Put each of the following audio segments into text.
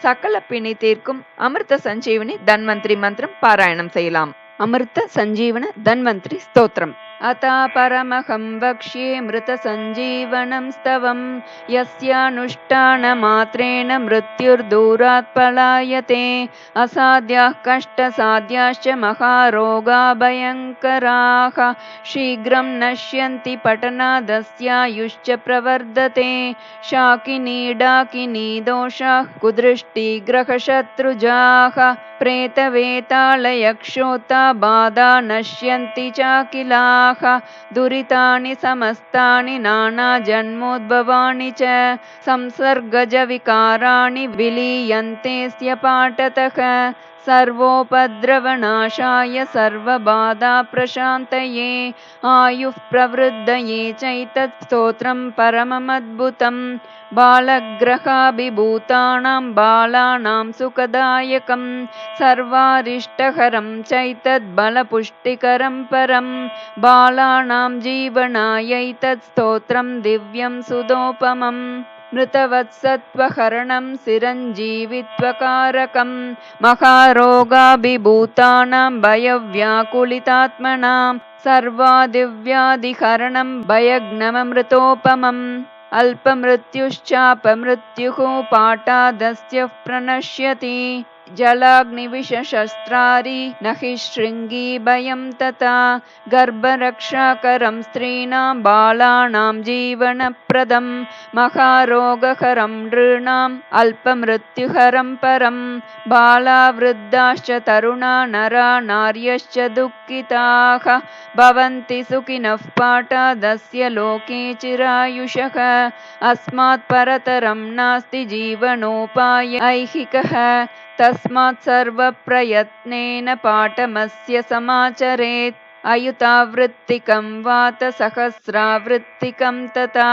சகல பிணி தீர்க்கும் அமிர்த சஞ்சீவனி தன்வந்திரி மந்திரம் பாராயணம் செய்யலாம். அமிர்த சஞ்சீவன தன்வந்திரி ஸ்தோத்திரம். அதா பரமஹம் வக்ஷ்யே மிருத சஞ்சீவனம் ஸ்தவம் யஸ்யானுஷ்டான மாத்ரேண மிருத்யுர் தூராத் பலாயதே அசாத்யாः கஷ்ட சாத்யாश्च மகாரோகா பயங்கராः शीघ्रं नश्यन्ति पठनादस्यायुश्च प्रवर्धते शाकिनी डाकिनी दोषाः कुदृष्टिग्रहशत्रुजाः प्रेतवेतालयक्षोता बाधा नश्यन्ति चाकिलाः दुरितानि समस्तानि नानाजन्मोद्भवानि च संसर्गजविकाराणि विलीयन्तेऽस्य पाठतः सर्वोपद्रवनाशाय सर्वबाधाप्रशान्तये आयुः प्रवृद्धये चैतत् स्तोत्रं परममद्भुतं बालग्रहाभिभूतानां बालानां सुखदायकं सर्वारिष्टहरं चैतत् बलपुष्टिकरं परं बालानां जीवनायैतत् स्तोत्रं दिव्यं सुदोपमम् मृतवत्सत्वहरणं चिरञ्जीवित्वकारकं महारोगाभिभूतानां भयव्याकुलितात्मनां सर्वादिव्याधिहरणं भयग्नममृतोपमम् अल्पमृत्युश्चापमृत्युः पाठादस्य प्रणश्यति जलाग्निविषशस्त्रारि न हि शृङ्गी भयं तथा गर्भरक्षाकरं स्त्रीणां बालानां जीवनप्रदं महारोगहरं नृणाम् अल्पमृत्युहरं परं बाला वृद्धाश्च तरुणा नरा नार्यश्च दुःखिताः भवन्ति सुखिनः पाठादस्य लोके चिरायुषः अस्मात् परतरं नास्ति जीवनोपाय ऐहिकः तस्मात् सर्वप्रयत्नेन पाठमस्य समाचरेत् अयुतावृत्तिकं वात सहस्रावृत्तिकं तथा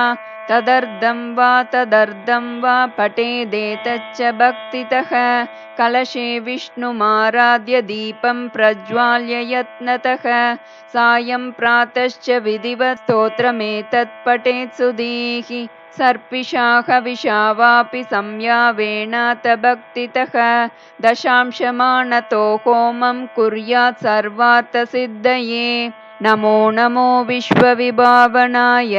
तदर्धं वा पठेदेतच्च भक्तितः कलशे विष्णुमाराध्य दीपं प्रज्वाल्य यत्नतः सायं प्रातश्च विधिवत् स्तोत्रमेतत् पठेत् सुधीः सर्पिषाः विषावापि संयावेणात भक्तितः दशांशमानतो होमं कुर्यात् सर्वार्थसिद्धये नमो नमो विश्वविभावनाय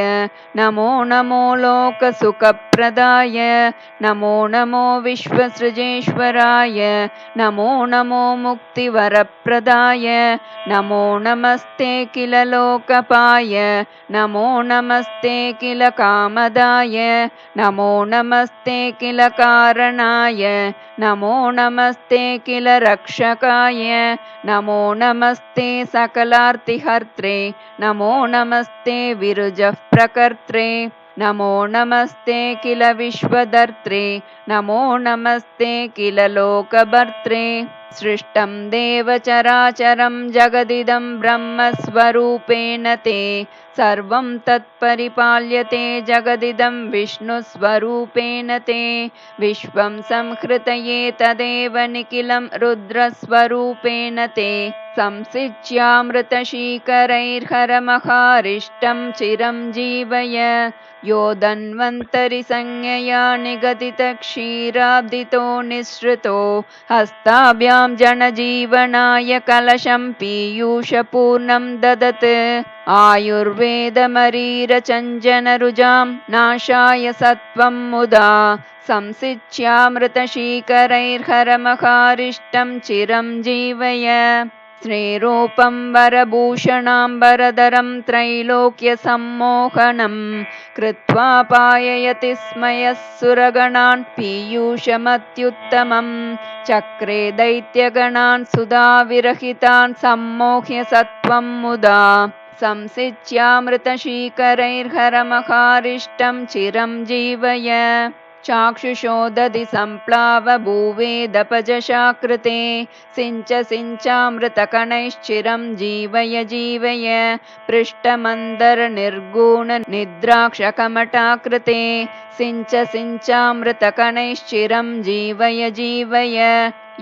नमो नमो लोकसुखप्रदाय नमो नमो विश्वसृजेश्वराय नमो नमो मुक्तिवरप्रदाय नमो नमस्ते किल लोकपाय नमो नमस्ते किल कामदाय नमो नमस्ते किल कारणाय नमो नमस्ते किल रक्षकाय नमो नमस्ते सकलार्तिहर्त्रे नमो नमस्ते विरुजः प्रकर्त्रे नमो नमस्ते किल विश्वदर्त्रे नमो नमस्ते किल लोकभर्त्रे सृष्टं देवचराचरं जगदिदं ब्रह्मस्वरूपेण ते सर्वं तत्परिपाल्यते जगदिदं विष्णुस्वरूपेण ते विश्वं संहृतये तदेव निखिलं रुद्रस्वरूपेण ते संसिच्यामृतशीकरैर्हरमहारिष्टं चिरं जीवय यो धन्वन्तरि संज्ञया निगदितक्षीराब्दितो निःसृतो हस्ताभ्यां जनजीवनाय कलशं पीयूषपूर्णं ददत् आयुर्वेदमरीरचञ्जनरुजां नाशाय सत्वं मुदा संसिच्यामृतशीकरैर्हरमहारिष्टं चिरं जीवय श्रीरूपं वरभूषणाम्बरधरं त्रैलोक्यसम्मोहनं कृत्वा पाययति स्मयः सुरगणान् पीयूषमत्युत्तमं चक्रे दैत्यगणान् सुधाविरहितान् सम्मोह्य सत्वं मुदा संसिच्यामृतशीकरैर्हरमहारिष्टं चिरं जीवय चाक्षुषोदधि सम्प्लाव भूवेदपजशाकृते सिञ्चामृतकणैश्चिरं जीवय पृष्ठमन्दरनिर्गुण निद्राक्षकमटाकृते सिञ्च सिञ्चामृतकणैश्चिरं जीवय जीवय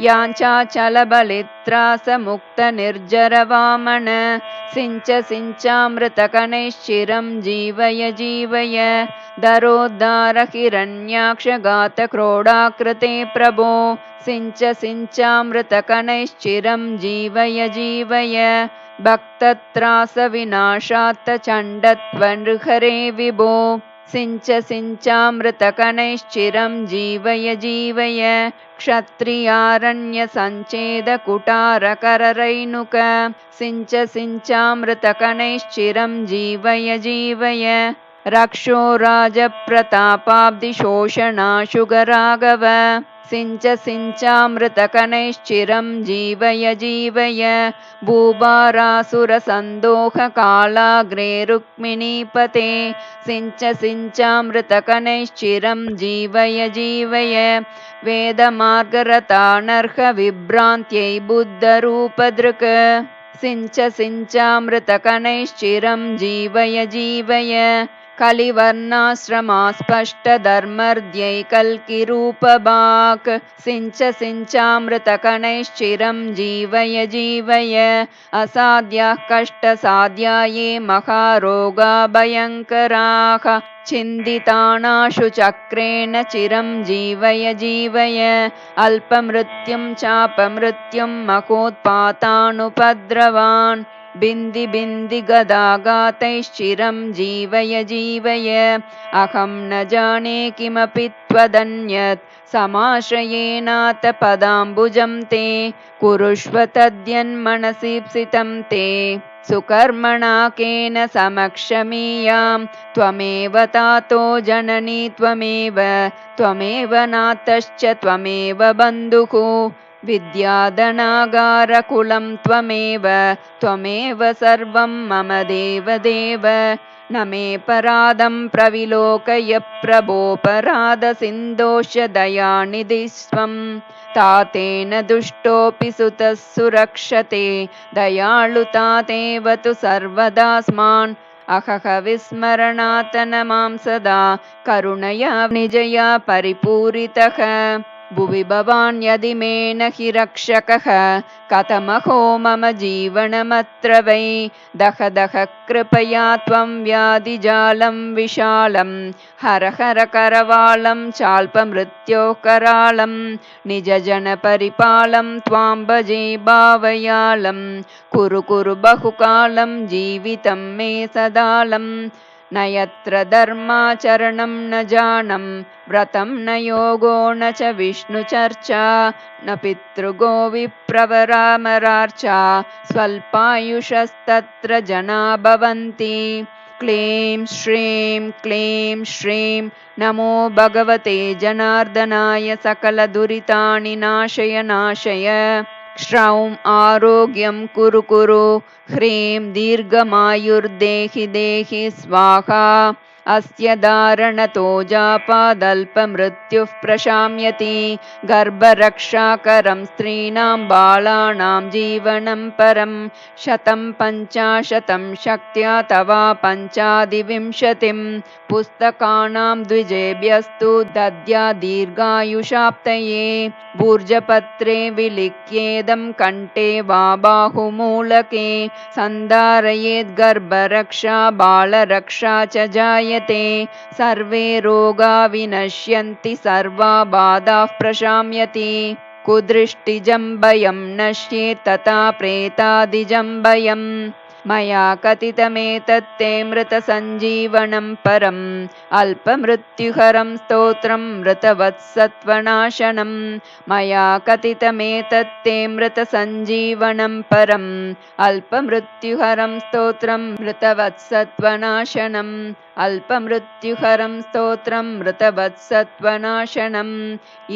याञ्चाचलबलित्रासमुक्तनिर्जरवामन सिञ्च सिञ्चामृतकणैश्चिरं जीवय जीवय दरोद्धारहिरण्याक्षघातक्रोडाकृते प्रभो सिञ्च सिञ्चामृतकणैश्चिरं जीवय जीवय भक्तत्रासविनाशात्तचण्डत्वनृहरे विभो सिञ्च सिञ्चामृतकणैश्चिरं जीवय जीवय क्षत्रियारण्यसञ्छेदकुटारकररैनुक सिञ्च सिञ्चामृतकणैश्चिरं जीवय जीवय रक्षो राजप्रतापाब्धिशोषणाशुगराघव सिञ्च सिञ्चामृतकणैश्चिरं जीवय जीवय भूभारासुरसन्दोहकालाग्रे रुक्मिणीपते सिञ्च सिञ्चामृतकणैश्चिरं जीवय जीवय वेदमार्गरतानर्हविभ्रान्त्यै बुद्धरूपदृक् सिञ्च सिञ्चामृतकणैश्चिरं जीवय जीवय कलिवर्णाश्रमास्पष्टधर्मर्द्यै कल्किरूपभाक् सिञ्च सिञ्चामृतकणैश्चिरं जीवय जीवय असाध्याः कष्टसाध्या ये महारोगा भयङ्कराः छिन्दितानाशु चक्रेण चिरं जीवय जीवय अल्पमृत्युं चापमृत्युं महोत्पातानुपद्रवान् बिन्दि बिन्दि गदाघातैश्चिरं जीवय जीवय अहं न जाने किमपि त्वदन्यत् समाश्रयेनाथ पदाम्बुजं ते कुरुष्व तद्यन्मनसीप्सितं ते सुकर्मणा केन समक्षमीयां त्वमेव तातो जननी त्वमेव नाथश्च त्वमेव बन्धुः विद्याधनागारकुलं त्वमेव सर्वं मम देवदेव न मे परादं प्रविलोकय प्रभोपराधसिन्धोश्च दयानिधिस्त्वं तातेन दुष्टोऽपि सुतः सुरक्षते दयाळुतातेव तु सर्वदास्मान् अहह विस्मरणात् न मां सदा करुणया निजया परिपूरितः भुवि भवान् यदि मे न हि रक्षकः कथमहो मम जीवनमत्र वै दह दह कृपया त्वं व्याधिजालं विशालं हर हर करवालं चाल्पमृत्योः करालं निजजनपरिपालं त्वां भजे भावयालं कुरु कुरु बहुकालं जीवितं मे सदालं न यत्र धर्माचरणं न जानं व्रतं न योगो न च विष्णुचर्चा न पितृगो विप्रवरामरार्चा स्वल्पायुषस्तत्र जना भवन्ति क्लीं श्रीं नमो भगवते जनार्दनाय सकलदुरितानि नाशय श्रौं आरोग्यं कुरु ह्रीं दीर्घमायुर्देहि स्वाहा अस्य धारणतो जापादल्पमृत्युः प्रशाम्यति गर्भरक्षाकरं स्त्रीणां बालानां जीवनं परं 150 शक्त्या तवा 25 पुस्तकानां द्विजेभ्यस्तु दद्या दीर्घायुषाप्तये भूर्जपत्रे विलिख्येदं कण्ठे वा बाहुमूलके सन्धारयेद् गर्भरक्षा बालरक्षा च जायते सर्वे रोगा विनश्यन्ति सर्वा बाधाः प्रशाम्यति कुदृष्टिजं भयं नश्येत् तथा प्रेतादिजं भयं मया कथितमेतत्ते मृतसञ्जीवनं परम् अल्पमृत्युहरं स्तोत्रं मृतवत्सत्वनाशनं मया कथितमेतत्ते मृतसञ्जीवनं परम् अल्पमृत्युहरं स्तोत्रं मृतवत्सत्वनाशनम् अल्पमृत्युहरं स्तोत्रं मृतवत्सत्वनाशनम्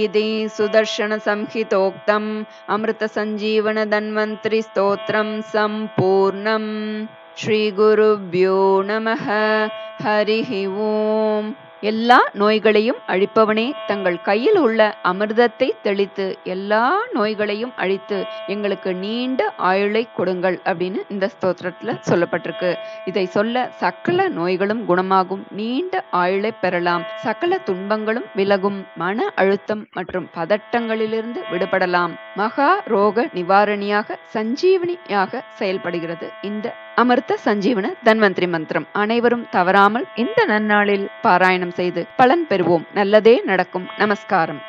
इति सुदर्शनसंहितोक्तम् अमृतसञ्जीवनधन्वन्तरिस्तोत्रं सम्पूर्णम् श्रीगुरुभ्यो नमः हरिः ओम्। எல்லா நோய்களையும் அழிப்பவனே, தங்கள் கையில் உள்ள அமிர்தத்தை தெளித்து எல்லா நோய்களையும் அழித்து எங்களுக்கு நீண்ட ஆயுளை கொடுங்கள் அப்படின்னு இந்த ஸ்தோத்திரத்துல சொல்லப்பட்டிருக்கு. இதை சொல்ல சகல நோய்களும் குணமாகும், நீண்ட ஆயுளை பெறலாம், சகல துன்பங்களும் விலகும், மன அழுத்தம் மற்றும் பதட்டங்களிலிருந்து விடுபடலாம், மகா ரோக நிவாரணியாக சஞ்சீவனியாக செயல்படுகிறது இந்த அமிர்த சஞ்சீவன தன்வந்திரி மந்திரம். அனைவரும் தவறாமல் இந்த நன்னாளில் பாராயணம் செய்து பலன் பெறுவோம். நல்லதே நடக்கும். நமஸ்காரம்.